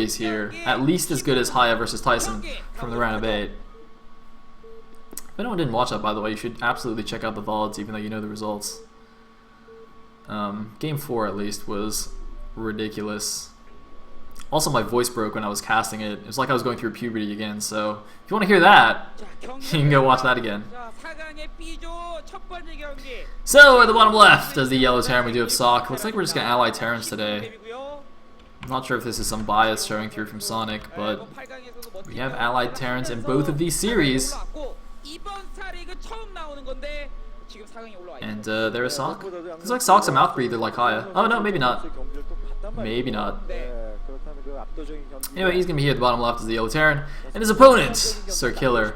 series here. At least as good as Haya versus Tyson from the round of 8. If anyone didn't watch that, by the way, you should absolutely check out the VODs, even though you know the results. Game 4, at least, was ridiculous. Also, my voice broke when I was casting it. It was like I was going through puberty again, so if you want to hear that, you can go watch that again. So, at the bottom left, as the yellow Terran, we do have Ssak. Looks like we're just going to ally Terrans today. I'm not sure if this is some bias showing through from Sonic, but we have allied Terrans in both of these series. And there is Ssak. Looks like Sak's a mouth breather like Haya. Oh no, maybe not. Maybe not. Anyway, he's going to be here at the bottom left as the yellow Terran. And his opponent, Sir Killer,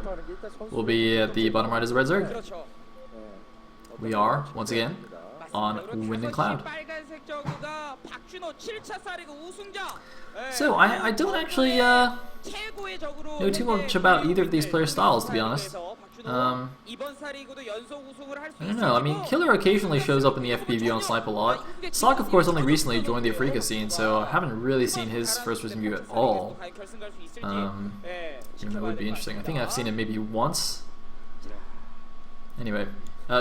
will be at the bottom right as the red Zerg. We are, once again, on Wind and Cloud. So, I don't actually know too much about either of these player styles, to be honest. I don't know, I mean, Killer occasionally shows up in the FPV on Snipe a lot. Ssak, of course, only recently joined the Africa scene, so I haven't really seen his first-person view at all. That would be interesting. I think I've seen it maybe once. Anyway.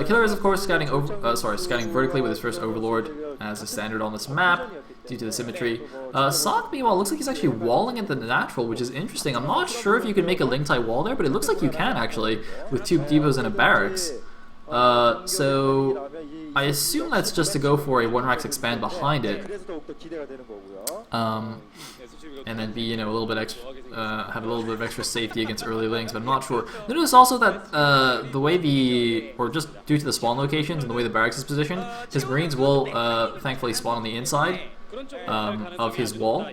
Killer is, of course, scouting vertically with his first Overlord as a standard on this map due to the symmetry. Ssak, meanwhile, looks like he's actually walling at the natural, which is interesting. I'm not sure if you can make a link-type wall there, but it looks like you can, actually, with 2 depots and a barracks. So I assume that's just to go for a 1-Rax expand behind it. And then be, a little bit extra, have a little bit of extra safety against early links, but I'm not sure. Notice also that the way just due to the spawn locations and the way the barracks is positioned, his Marines will thankfully spawn on the inside of his wall,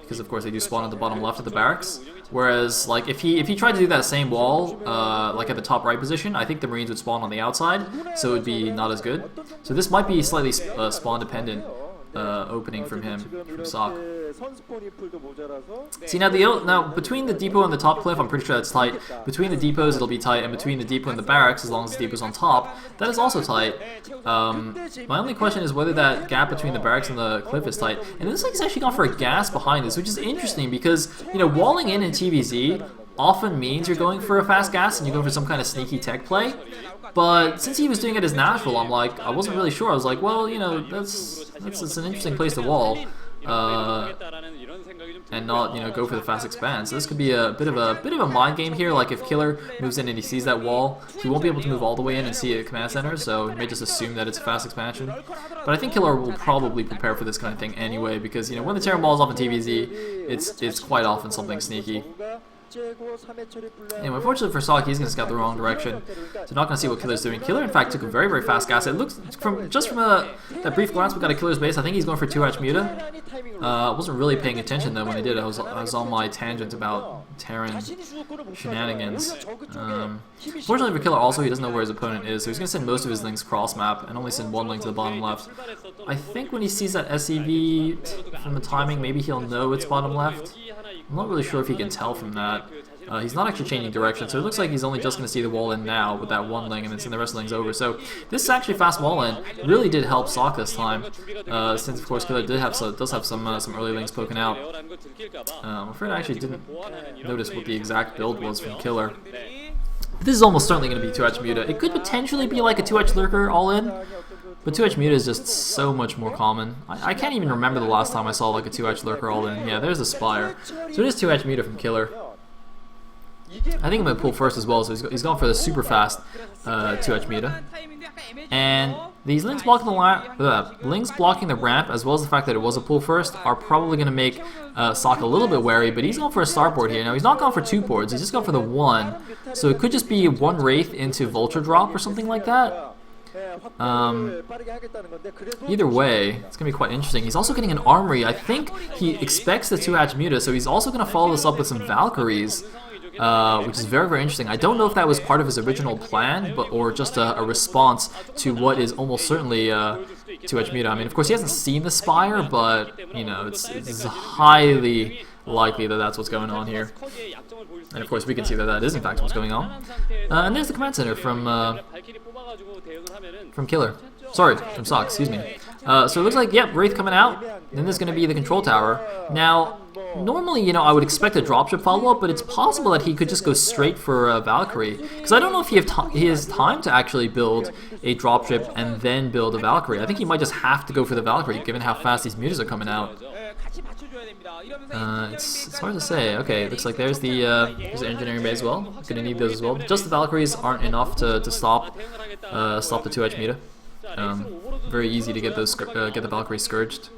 because of course they do spawn at the bottom left of the barracks. Whereas, like, if he tried to do that same wall, like at the top right position, I think the Marines would spawn on the outside, so it would be not as good. So this might be slightly spawn dependent. Opening from him, from Ssak. See, now between the depot and the top cliff, I'm pretty sure that's tight. Between the depots, it'll be tight, and between the depot and the barracks, as long as the depot's on top, that is also tight. My only question is whether that gap between the barracks and the cliff is tight. And this thing's actually gone for a gas behind this, which is interesting because, walling in TVZ often means you're going for a fast gas and you're going for some kind of sneaky tech play. But since he was doing it as natural, I wasn't really sure. I was like, well, that's an interesting place to wall, and not go for the fast expand. So this could be a bit of a mind game here. Like if Killer moves in and he sees that wall, he won't be able to move all the way in and see a command center. So he may just assume that it's a fast expansion. But I think Killer will probably prepare for this kind of thing anyway, because when the Terran balls off in TVZ, it's quite often something sneaky. Anyway, unfortunately for Ssak, he's going to scout the wrong direction. So not going to see what Killer's doing. Killer, in fact, took a very, very fast gas. It looks, from that brief glance we got at Killer's base, I think he's going for 2H Muta. I wasn't really paying attention, though, when he did it. I was on my tangent about Terran shenanigans. Fortunately for Killer, also, he doesn't know where his opponent is, so he's going to send most of his links cross-map and only send 1 link to the bottom left. I think when he sees that SEV from the timing, maybe he'll know it's bottom left. I'm not really sure if he can tell from that. He's not actually changing direction, so it looks like he's only just going to see the wall in now with that 1 link and then send the rest of the links over. So this is actually fast wall in. Really did help Ssak this time, since of course Killer does have some early links poking out. I'm afraid I actually didn't notice what the exact build was from Killer. This is almost certainly going to be 2H Muta. It could potentially be like a 2H Lurker all in, but 2H Muta is just so much more common. I can't even remember the last time I saw like a 2H Lurker all in. Yeah, there's the Spire. So it is 2H Muta from Killer. I think I'm going to pull first as well, so he's gone for the super fast 2H Muta. And these links blocking the ramp, as well as the fact that it was a pull first, are probably going to make Ssak a little bit wary, but he's going for a starboard here. Now, he's not gone for 2 boards, he's just gone for the 1. So it could just be 1 Wraith into Vulture drop or something like that. Either way, it's going to be quite interesting. He's also getting an armory. I think he expects the 2H Muta, so he's also going to follow this up with some Valkyries, which is very, very interesting. I don't know if that was part of his original plan, or just a response to what is almost certainly 2H Muta. I mean, of course, he hasn't seen the Spire, but, it's highly likely that that's what's going on here. And of course, we can see that that is in fact what's going on. And there's the command center from Killer. Sorry, from Ssak, excuse me. So it looks like, yep, Wraith coming out. Then there's going to be the control tower. Now, normally, you know, I would expect a dropship follow-up, but it's possible that he could just go straight for Valkyrie. Because I don't know if he has time to actually build a dropship and then build a Valkyrie. I think he might just have to go for the Valkyrie, given how fast these mutas are coming out. It's hard to say. Okay, looks like there's the engineering bay as well. Gonna need those as well. Just the Valkyries aren't enough to stop the 2H muta. Very easy to get those get the Valkyries scourged.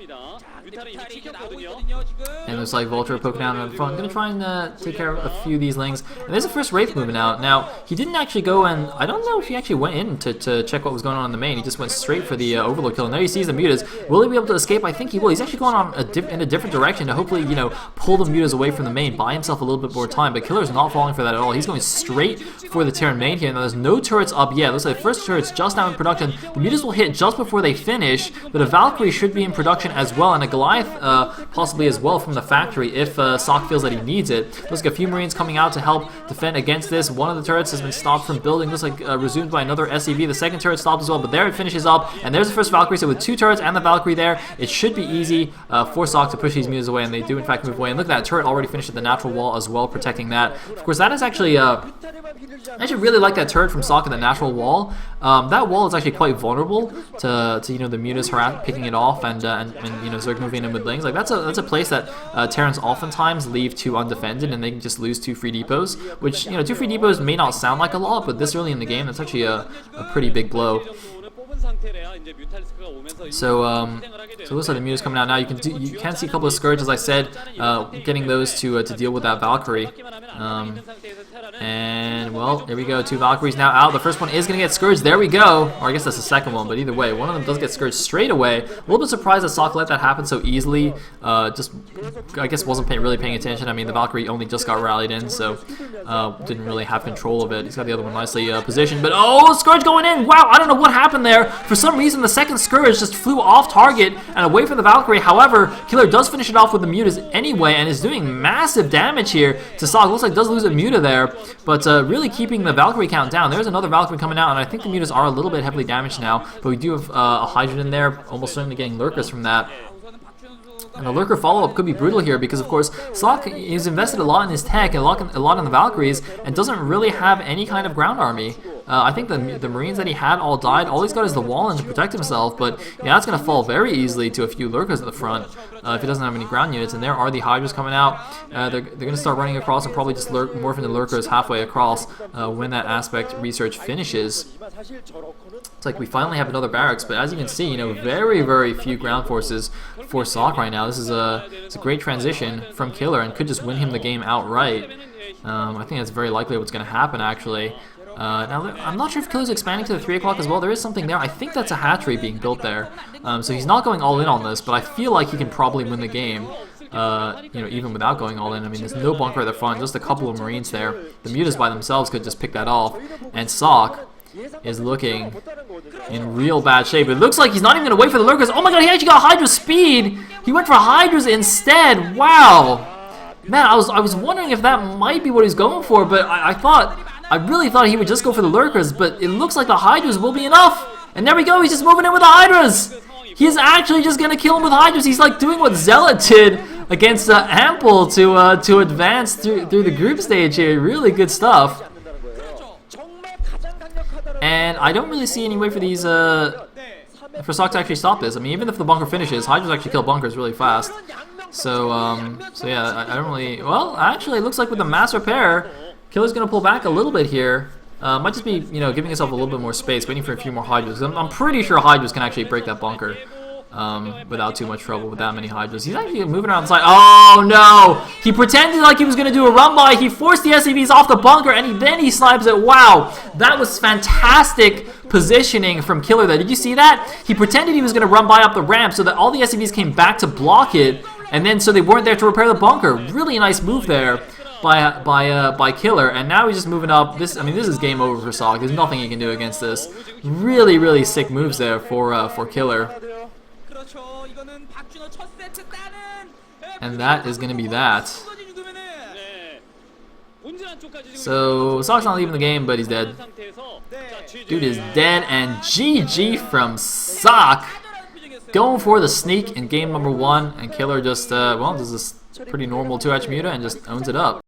And looks like Vulture poking down in the front. Gonna try and take care of a few of these Lings. And there's the first Wraith moving out. Now, he didn't actually go and... I don't know if he actually went in to check what was going on in the main. He just went straight for the Overlord kill. And there he sees the mutas. Will he be able to escape? I think he will. He's actually going on in a different direction to hopefully, you know, pull the mutas away from the main, buy himself a little bit more time. But Killer's not falling for that at all. He's going straight for the Terran main here. Now, there's no turrets up yet. Looks like the first turret's just now in production. The mutas will hit just before they finish, but a Valkyrie should be in production as well, and a Goliath possibly as well from the factory if Ssak feels that he needs it. Looks like a few Marines coming out to help defend against this. One of the turrets has been stopped from building. Looks like resumed by another SCV. The second turret stopped as well, but there it finishes up, and there's the first Valkyrie. So with two turrets and the Valkyrie there, it should be easy for Ssak to push these mutas away, and they do in fact move away. And look at that turret already finished at the natural wall as well, protecting that. Of course, that is actually I actually really like that turret from Ssak at the natural wall. That wall is actually quite vulnerable to you know, the mutas picking it off and you know, Zerg moving in with Lings. Like that's a place that Terrans oftentimes leave too undefended, and they can just lose 2 free depots, which, you know, 2 free depots may not sound like a lot, but this early in the game, that's actually a pretty big blow. So it looks like the mutas coming out now. You can see a couple of Scourge, as I said, getting those to deal with that Valkyrie. And, well, there we go. 2 Valkyries now out. The first one is going to get Scourged. There we go. Or I guess that's the second one, but either way, one of them does get Scourged straight away. A little bit surprised that Ssak let that happen so easily. Just, I guess, wasn't really paying attention. I mean, the Valkyrie only just got rallied in, so didn't really have control of it. He's got the other one nicely positioned. But, oh, Scourge going in. Wow, I don't know what happened there. For some reason, the second Scourge just flew off target and away from the Valkyrie. However, Killer does finish it off with the mutas anyway and is doing massive damage here to Ssak. Looks like does lose a muta there, but really keeping the Valkyrie count down. There's another Valkyrie coming out, and I think the mutas are a little bit heavily damaged now, but we do have a Hydra in there, almost certainly getting lurkers from that. And the lurker follow-up could be brutal here because, of course, Ssak has invested a lot in his tech and a lot in the Valkyries and doesn't really have any kind of ground army. I think the Marines that he had all died. All he's got is the wall in to protect himself, but yeah, that's going to fall very easily to a few lurkers at the front if he doesn't have any ground units. And there are the Hydras coming out. They're going to start running across and probably just morph into lurkers halfway across when that aspect research finishes. It's like we finally have another barracks, but as you can see, you know, very few ground forces for Ssak right now. This is it's a great transition from Killer and could just win him the game outright. I think that's very likely what's going to happen, actually. Now, I'm not sure if Killer's expanding to the 3 o'clock as well. There is something there. I think that's a hatchery being built there. So he's not going all in on this, but I feel like he can probably win the game. You know, even without going all in. I mean, there's no bunker at the front, just a couple of Marines there. The mutas by themselves could just pick that off. And Ssak is looking in real bad shape. It looks like he's not even going to wait for the lurkers. Oh my god, he actually got Hydra speed! He went for Hydras instead! Wow! Man, I was wondering if that might be what he's going for, but I really thought he would just go for the lurkers, but it looks like the Hydras will be enough! And there we go, he's just moving in with the Hydras! He's actually just going to kill him with Hydras. He's like doing what Zealot did against Ample to advance through the group stage here. Really good stuff. And I don't really see any way for these for Ssak to actually stop this. I mean, even if the bunker finishes, Hydras actually kill bunkers really fast. So yeah, I don't really... Well, actually, it looks like with the mass repair, Killer's going to pull back a little bit here. Might just be, you know, giving himself a little bit more space, waiting for a few more Hydras. I'm pretty sure Hydras can actually break that bunker without too much trouble with that many Hydras. He's actually moving around the side. Oh, no! He pretended like he was going to do a run-by. He forced the SCVs off the bunker, and then he snipes it. Wow! That was fantastic positioning from Killer there. Did you see that? He pretended he was going to run by up the ramp so that all the SCVs came back to block it, and then so they weren't there to repair the bunker. Really nice move there by Killer, and now he's just moving up. This is game over for Ssak. There's nothing he can do against this. Really sick moves there for Killer. And that is going to be that. So Sakk's not leaving the game, but he's dead. Dude is dead, and GG from Ssak. Going for the sneak in game number 1, and Killer just well, does this Pretty normal 2H Muta and just owns it up.